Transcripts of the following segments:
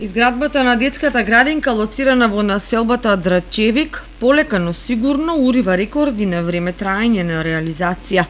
Изградбата на детската градинка, лоцирана во населбата Драчевик, полека но сигурно урива рекорди на време траење на реализација.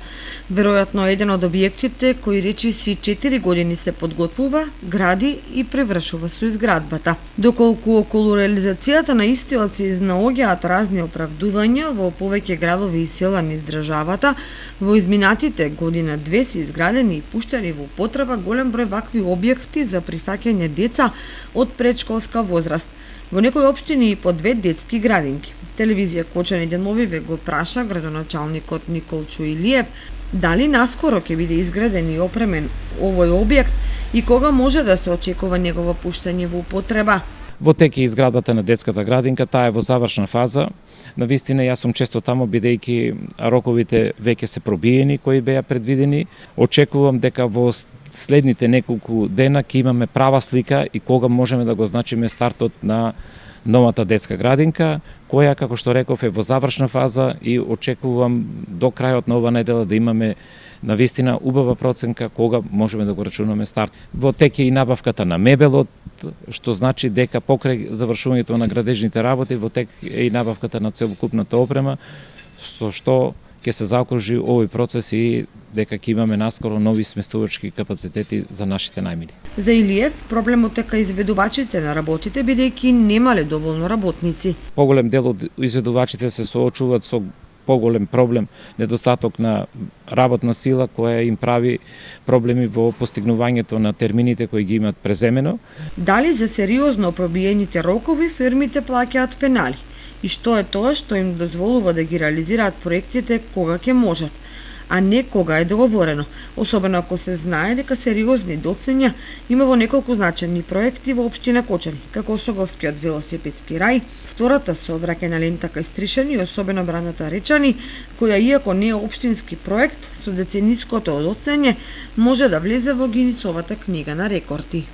Веројатно еден од објектите кои речиси 4 години се подготвува, гради и превршува со изградбата. Доколку околу реализацијата на истиот се изнаоѓаат разни оправдувања во повеќе градови и села низ државата, во изминатите година-две се изградени и пуштени во потреба голем број вакви објекти за прифаќање деца од предшколска возраст. Во некои општини и по 2 детски градинки. Телевизија Кочани Деновиве го праша градоначалникот Николчо Илиев дали наскоро ќе биде изграден и опремен овој објект и кога може да се очекува негово пуштање во употреба. Во тек е изградбата на детската градинка, таа е во завршна фаза. Навистина, јас сум често тамо, бидејќи роковите веќе се пробиени кои беа предвидени. Очекувам дека во следните неколку дена ќе имаме права слика и кога можеме да го значиме стартот на новата детска градинка, која, како што реков, е во завршна фаза и очекувам до крајот на ова недела да имаме навистина убава проценка кога можеме да го рачунаме старт. Во тек е и набавката на мебелот, што значи дека покрај завршувањето на градежните работи, во тек е и набавката на целокупната опрема, со што ќе се заокружи овој процес и дека ќе имаме наскоро нови сместувачки капацитети за нашите најмини. За Илиев, проблемот е кај изведувачите на работите, бидејќи немале доволно работници. Поголем дел од изведувачите се соочуваат со поголем проблем, недостаток на работна сила која им прави проблеми во постигнувањето на термините кои ги имаат преземено. Дали за сериозно пробиените рокови фирмите плаќаат пенали? И што е тоа што им дозволува да ги реализираат проектите кога ќе можат, а не кога е договорено, особено ако се знае дека сериозни доцења има во неколку значајни проекти во општина Кочани, како Соговскиот велосипедски рај, втората сообраќајна лента кај Стришани и особено браната Речани, која иако не е општински проект, со децениското доцење може да влезе во Гинисовата книга на рекорди.